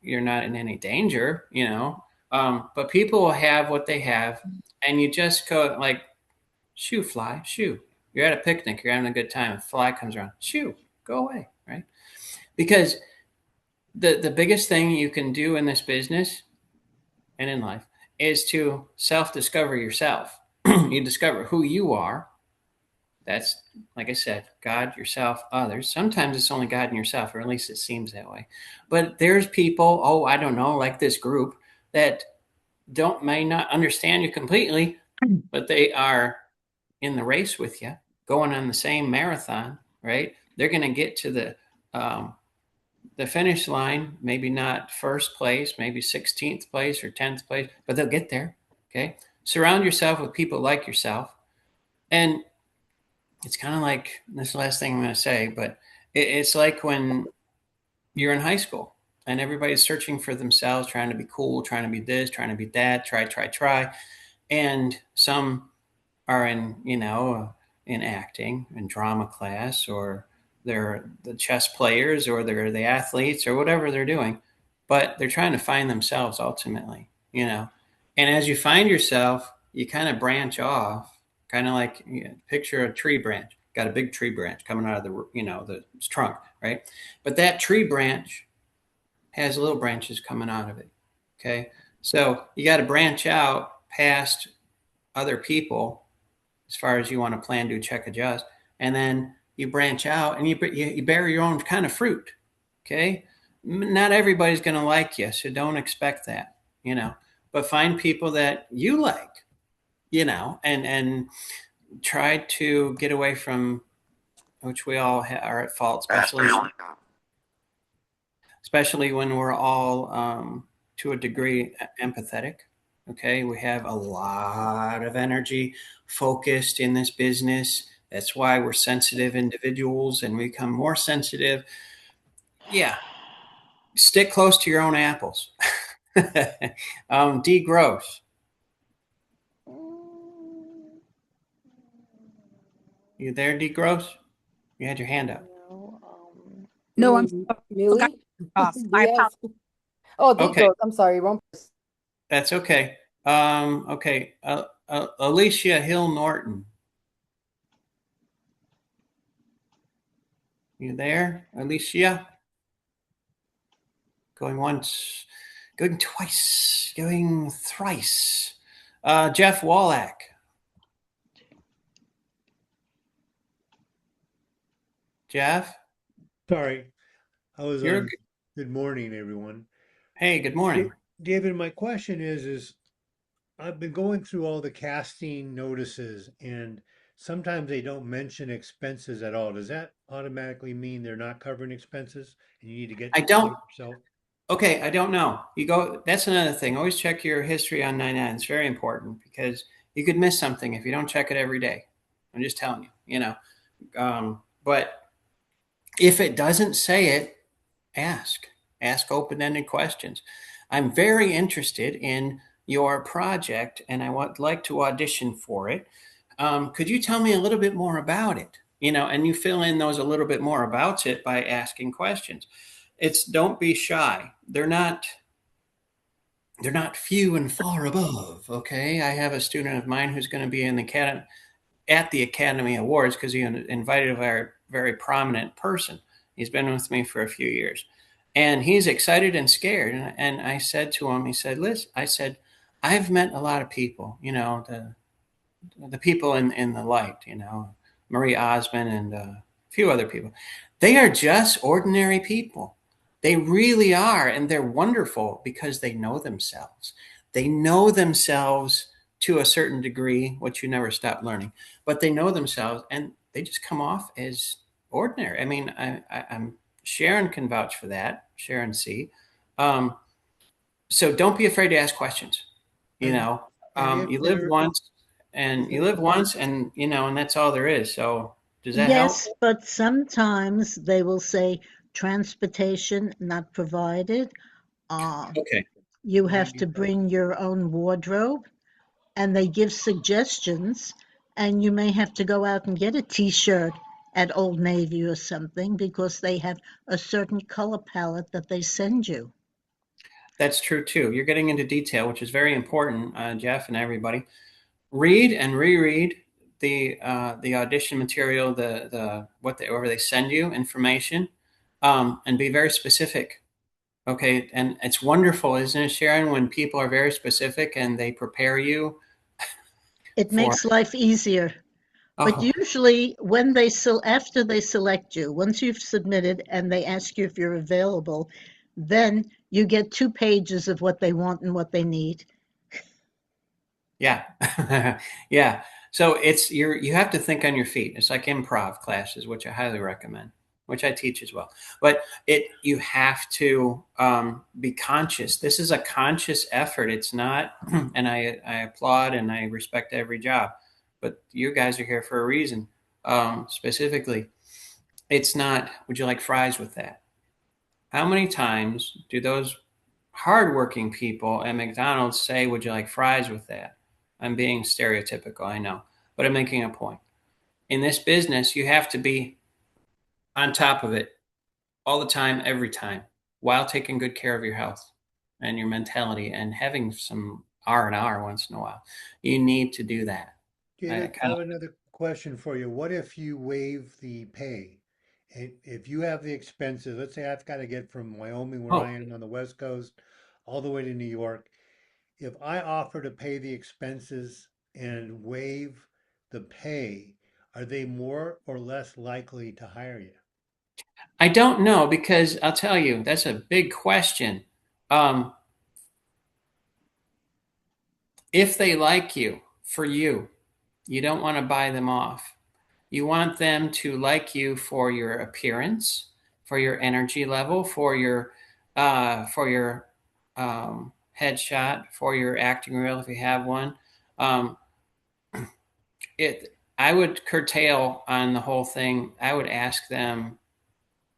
you're not in any danger, but people will have what they have, and you just go like, shoo, fly, shoo. You're at a picnic, you're having a good time, a fly comes around, shoo, go away, right? Because the biggest thing you can do in this business and in life is to self-discover yourself. You discover who you are. That's, like I said, God, yourself, others. Sometimes it's only God and yourself, or at least it seems that way. But there's people, I don't know, like this group that may not understand you completely, but they are in the race with you, going on the same marathon, right? They're going to get to the finish line, maybe not first place, maybe 16th place or 10th place, but they'll get there. Okay. Surround yourself with people like yourself. And it's kind of like, this is the last thing I'm going to say, but it's like when you're in high school and everybody's searching for themselves, trying to be cool, trying to be this, trying to be that, try. And some are in acting in drama class, or they're the chess players, or they're the athletes, or whatever they're doing. but they're trying to find themselves ultimately, you know. And as you find yourself, you kind of branch off, kind of like, picture a tree branch. Got a big tree branch coming out of the trunk, right? But that tree branch has little branches coming out of it. Okay, so you got to branch out past other people as far as you want to plan, do, check, adjust, and then you branch out and you bear your own kind of fruit. Okay, not everybody's going to like you, so don't expect that, you know. But find people that you like, you know, and try to get away from, which we all are at fault, especially when we're all to a degree empathetic. Okay, we have a lot of energy focused in this business. That's why we're sensitive individuals, and we become more sensitive. Yeah, stick close to your own apples. Degross. You there, degross? You had your hand up.
No, I'm forgot
Millie?
off. I
Yes.
apologize.
Oh,
Okay.
Degross. I'm sorry. Wrong person.
That's okay. Okay. Alicia Hill Norton. You there, Alicia? Going once, going twice, going thrice. Jeff Wallach. Jeff?
Sorry, I was
You're
on. Good morning, everyone.
Hey, good morning.
David, my question is I've been going through all the casting notices, and sometimes they don't mention expenses at all. Does that automatically mean they're not covering expenses and you need to get
I don't.
yourself?
Okay, I don't know. You go. That's another thing. Always check your history on 99. It's very important because you could miss something if you don't check it every day. I'm just telling you. You know. But if it doesn't say it, ask. Ask open-ended questions. I'm very interested in your project, and I would like to audition for it. Could you tell me a little bit more about it? You know, and you fill in those a little bit more about it by asking questions. It's don't be shy. They're not few and far above. Okay, I have a student of mine who's going to be in the Academy Awards because he invited a very prominent person. He's been with me for a few years, and he's excited and scared. And I said to him, he said, "Liz," I said, "I've met a lot of people. You know, the people in the light. You know, Marie Osmond and a few other people. They are just ordinary people. They really are, and they're wonderful because they know themselves. They know themselves to a certain degree, which you never stop learning, but they know themselves, and they just come off as ordinary. I mean, I'm Sharon can vouch for that. Sharon C. So don't be afraid to ask questions. You know, you live once, and you know, and that's all there is. So does that help?
Yes, but sometimes they will say transportation not provided.
Okay.
You have to bring your own wardrobe, and they give suggestions, and you may have to go out and get a t-shirt at Old Navy or something because they have a certain color palette that they send you.
That's true too. You're getting into detail, which is very important, Jeff and everybody. Read and reread the audition material, whatever they send you information, and be very specific. Okay, and it's wonderful, isn't it, Sharon, when people are very specific and they prepare you.
It makes life easier. But usually when after they select you, once you've submitted and they ask you if you're available, then you get 2 pages of what they want and what they need.
Yeah. Yeah. So you have to think on your feet. It's like improv classes, which I highly recommend, which I teach as well. But you have to be conscious. This is a conscious effort. It's not, and I applaud and I respect every job, but you guys are here for a reason. Specifically, it's not, would you like fries with that? How many times do those hardworking people at McDonald's say, would you like fries with that? I'm being stereotypical, I know, but I'm making a point. In this business, you have to be on top of it all the time, every time. while taking good care of your health and your mentality and having some R&R once in a while. You need to do that.
David, I have another question for you. What if you waive the pay? And if you have the expenses, let's say I've got to get from Wyoming, where I am on the West Coast, all the way to New York. If I offer to pay the expenses and waive the pay, are they more or less likely to hire you?
I don't know, because I'll tell you, that's a big question. If they like you for you, you don't want to buy them off. You want them to like you for your appearance, for your energy level, for your headshot, for your acting reel if you have one. Um, I would curtail on the whole thing. I would ask them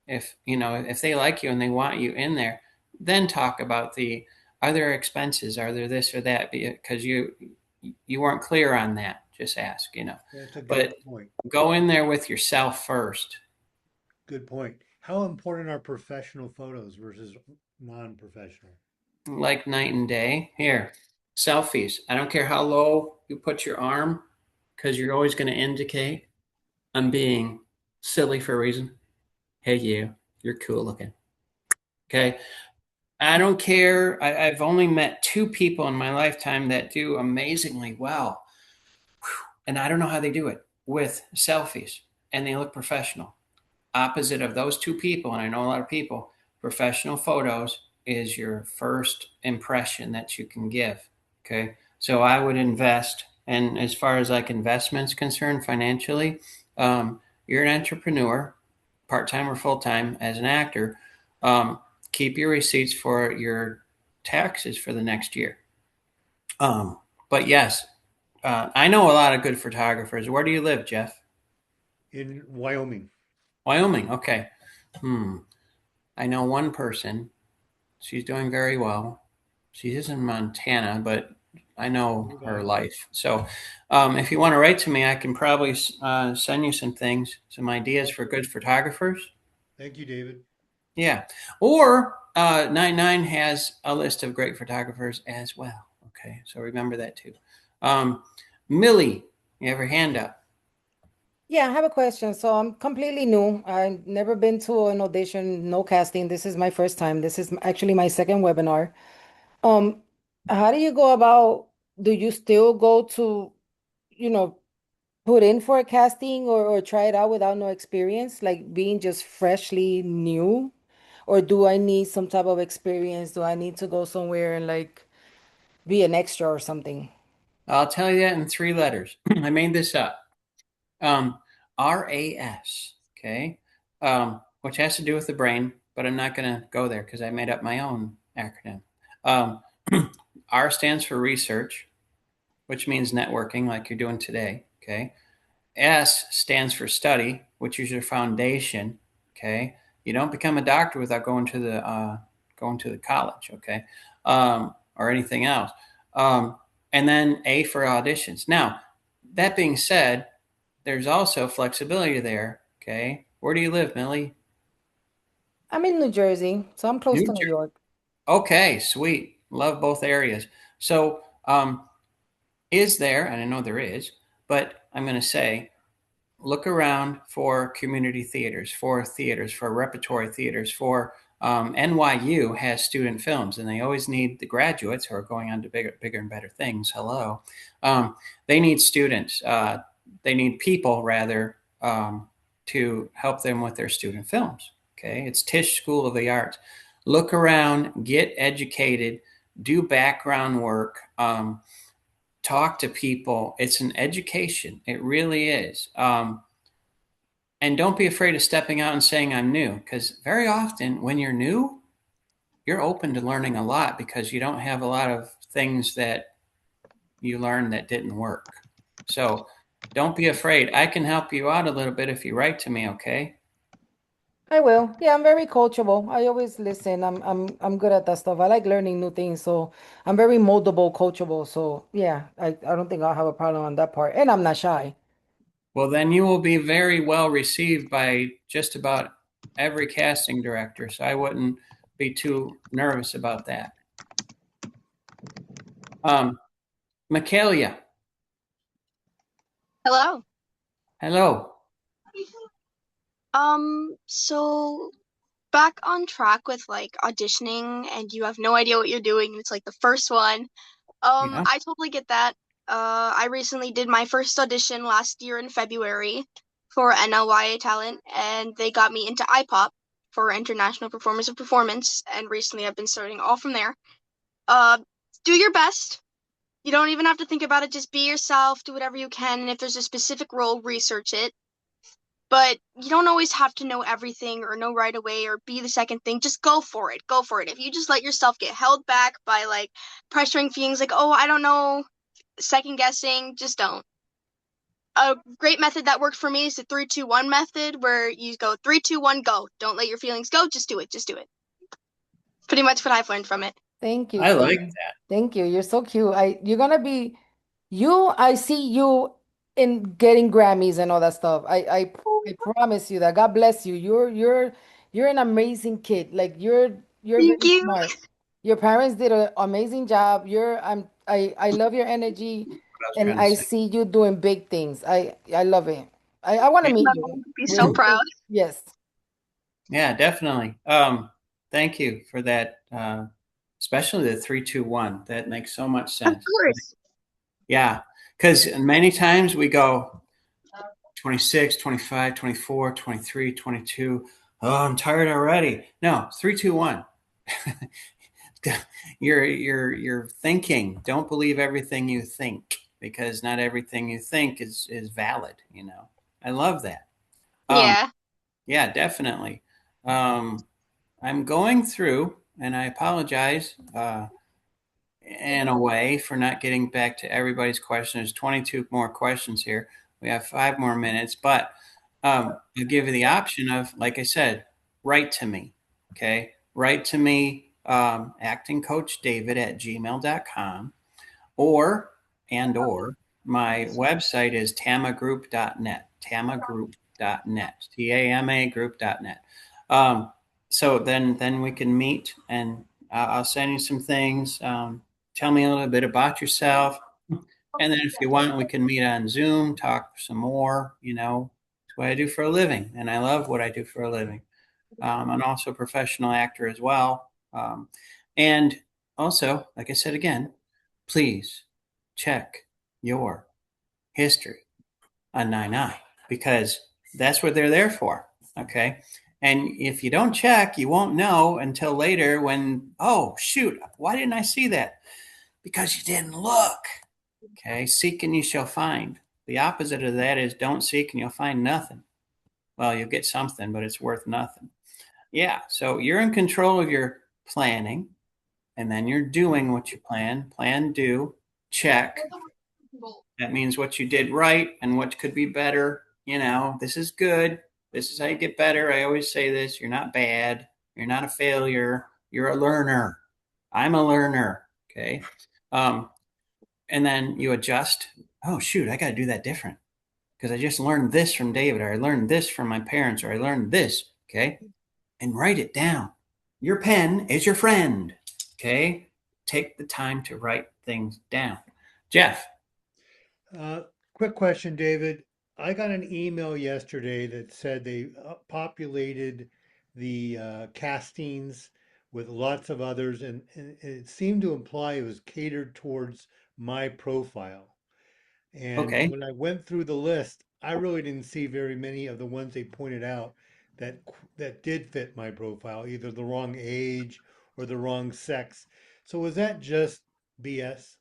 if they like you and they want you in there, then talk about are there expenses, are there this or that, because you weren't clear on that. Just ask.
That's a good
But
point.
go in there with yourself first.
Good point. How important are professional photos versus non-professional?
Like night and day. Here, selfies. I don't care how low you put your arm, because you're always going to indicate I'm being silly for a reason. Hey, you're cool looking. Okay. I don't care. I've only met 2 people in my lifetime that do amazingly well. And I don't know how they do it with selfies, and they look professional. Opposite of those 2 people, and I know a lot of people, professional photos is your first impression that you can give. Okay. So I would invest. And as far as like investments concerned financially, you're an entrepreneur, part-time or full-time as an actor. Keep your receipts for your taxes for the next year. But yes, I know a lot of good photographers. Where do you live, Jeff?
In Wyoming.
Wyoming. Okay. I know one person. She's doing very well. She is in Montana, but I know her life. So if you want to write to me, I can probably send you some things, some ideas for good photographers.
Thank you, David.
Yeah. Or 99 has a list of great photographers as well. Okay. So remember that too. Millie, you have your hand up.
Yeah, I have a question. So I'm completely new. I've never been to an audition, no casting. This is my first time. This is actually my second webinar. Um, how do you go about, do you still go to, you know, put in for a casting or try it out without no experience, like being just freshly new? Or do I need some type of experience? Do I need to go somewhere and like be an extra or something?
I'll tell you that in 3 letters. I made this up. RAS, okay, which has to do with the brain, but I'm not going to go there because I made up my own acronym. Um, R stands for research, which means networking like you're doing today, okay. S stands for study, which is your foundation, okay. You don't become a doctor without going to the college, okay, or anything else. And then A for auditions. Now, that being said, there's also flexibility there. Okay. Where do you live, Millie?
I'm in New Jersey, so I'm close
New
to New
Jersey.
York.
Okay, sweet. Love both areas. So, is there, and I know there is, but I'm going to say, look around for community theaters, for repertory theaters, for NYU has student films, and they always need the graduates who are going on to bigger and better things. Hello. They need students. They need people, rather, to help them with their student films. Okay. It's Tisch School of the Arts. Look around, get educated, do background work, talk to people. It's an education. It really is. And don't be afraid of stepping out and saying, I'm new, because very often when you're new, you're open to learning a lot because you don't have a lot of things that you learned that didn't work. So don't be afraid. I can help you out a little bit if you write to me, okay?
I will. Yeah, I'm very coachable. I always listen. I'm good at that stuff. I like learning new things, so I'm very moldable, coachable. So yeah, I don't think I'll have a problem on that part. And I'm not shy.
Well, then you will be very well received by just about every casting director. So I wouldn't be too nervous about that. Michaelia.
Hello.
Hello.
So back on track with like auditioning and you have no idea what you're doing, and it's like the first one.
Yeah.
I totally get that. I recently did my first audition last year in February for NLYA Talent, and they got me into IPOP for International Performers of Performance, and recently I've been starting all from there. Uh, do your best. You don't even have to think about it. Just be yourself, do whatever you can, and if there's a specific role, research it. But you don't always have to know everything or know right away or be the second thing. Just go for it. Go for it. If you just let yourself get held back by like pressuring feelings like, oh, I don't know, second guessing, just don't. A great method that worked for me is the 3-2-1 method, where you go 3-2-1, go. Don't let your feelings go. Just do it. Just do it. Pretty much what I've learned from it.
Thank you.
I like that.
Thank you. You're so cute. You're gonna be I see you in getting Grammys and all that stuff. I promise you that. God bless you. You're an amazing kid. Like you're
Thank
very
you.
smart. Your parents did an amazing job. I love your energy, and
trying to
I
say.
see you doing big things. I love it. I want to meet
My
you.
mom would be so proud.
Yes.
Yeah, definitely. Thank you for that. Especially the 3-2-1. That makes so much sense.
Of course.
Yeah. Because many times we go 26, 25, 24, 23, 22. Oh, I'm tired already. No, 3-2-1. You're thinking. Don't believe everything you think, because not everything you think is valid, you know. I love that.
Yeah.
Yeah, definitely. I'm going through, and I apologize in a way for not getting back to everybody's question. There's 22 more questions here. We have 5 more minutes, but I'll give you the option of, like I said, write to me. Okay. Write to me, actingcoachdavid@gmail.com, or my website is tamagroup.net, tamagroup.net, TAMA group.net. So then we can meet, and I'll send you some things. Tell me a little bit about yourself. And then if you want, we can meet on Zoom, talk some more. You know, it's what I do for a living, and I love what I do for a living. I'm also a professional actor as well. And also, like I said again, please check your history on 9i, because that's what they're there for. Okay. And if you don't check, you won't know until later when, oh, shoot, why didn't I see that? Because you didn't look. Okay. Seek and you shall find. The opposite of that is don't seek and you'll find nothing. Well, you'll get something, but it's worth nothing. Yeah. So you're in control of your planning, and then you're doing what you plan, do, check. That means what you did right and what could be better. You know, this is good. This is how you get better. I always say this. You're not bad. You're not a failure. You're a learner. I'm a learner. Okay. And then you adjust. Oh, shoot, I got to do that different because I just learned this from David, or I learned this from my parents, or I learned this. Okay. And write it down. Your pen is your friend. Okay. Take the time to write things down. Jeff.
Quick question, David. I got an email yesterday that said they populated the castings with lots of others, and it seemed to imply it was catered towards my profile. And
Okay.
when I went through the list, I really didn't see very many of the ones they pointed out that did fit my profile, either the wrong age or the wrong sex. So was that just BS?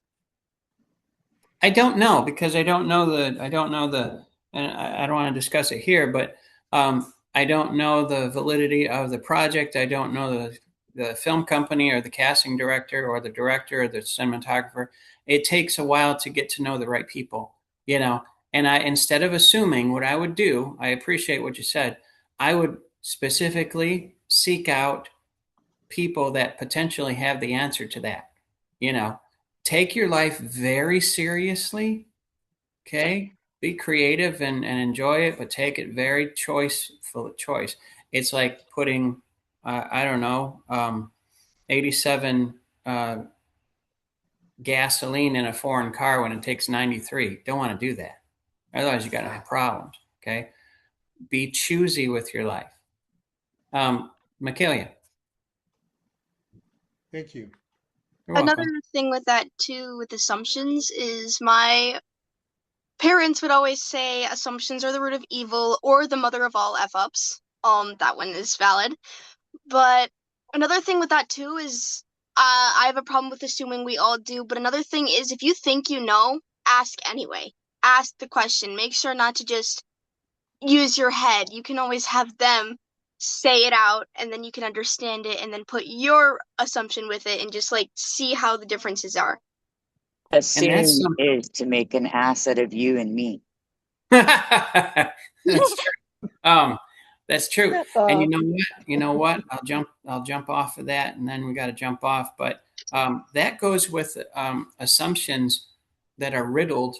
I don't know, because I don't know and I don't want to discuss it here, but I don't know the validity of the project. I don't know the film company or the casting director or the director or the cinematographer. It takes a while to get to know the right people, you know. And instead of assuming, what I would do, I appreciate what you said. I would specifically seek out people that potentially have the answer to that, you know. Take your life very seriously. Okay. Be creative and enjoy it, but take it very choice. It's like putting I don't know, 87 gasoline in a foreign car when it takes 93. Don't want to do that. Otherwise, you got to have problems. Okay. Be choosy with your life. Michaelia.
Thank you.
You're
Another
welcome.
thing with that too, with assumptions, is my parents would always say assumptions are the root of evil or the mother of all F-ups. That one is valid. But another thing with that too is I have a problem with assuming, we all do, but another thing is if you think you know, ask anyway. Ask the question. Make sure not to just use your head. You can always have them say it out, and then you can understand it and then put your assumption with it and just like see how the differences are.
Assuming is to make an ass out of you and me.
That's true. That's true. And you know what? You know what? I'll jump off of that, and then we got to jump off. But that goes with assumptions that are riddled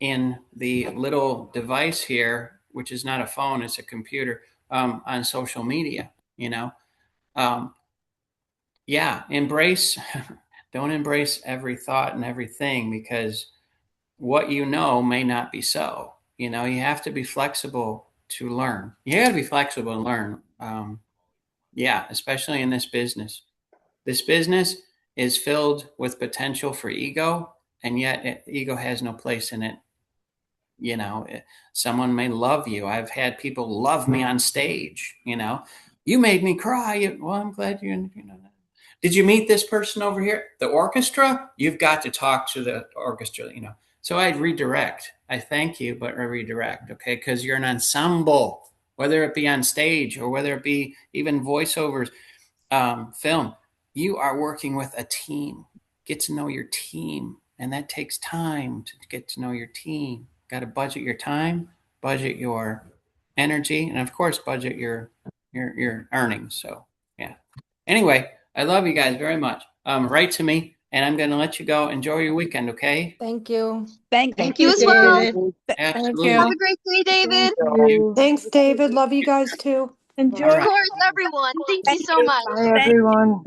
in the little device here, which is not a phone; it's a computer on social media. Yeah, embrace. Don't embrace every thought and everything, because what you know may not be so. You have to be flexible to learn. You got to be flexible to learn. Yeah, especially in this business. This business is filled with potential for ego, and yet ego has no place in it. Someone may love you. I've had people love me on stage. You made me cry. Well, I'm glad you know that. Did you meet this person over here? The orchestra? You've got to talk to the orchestra, So I redirect. I thank you, but I redirect, okay? Because you're an ensemble, whether it be on stage or whether it be even voiceovers, film. You are working with a team. Get to know your team, and that takes time to get to know your team. Got to budget your time, budget your energy, and of course, budget your earnings. So, yeah. Anyway, I love you guys very much. Write to me, and I'm going to let you go. Enjoy your weekend, okay?
Thank you.
Thank
You
you,
as well.
David.
Absolutely.
Have a great day, David.
Thanks, David. Love you guys too.
Enjoy.
All
Of
right.
course, everyone. Thank you
Thank
so
you.
much.
Bye,
Thank you.
everyone.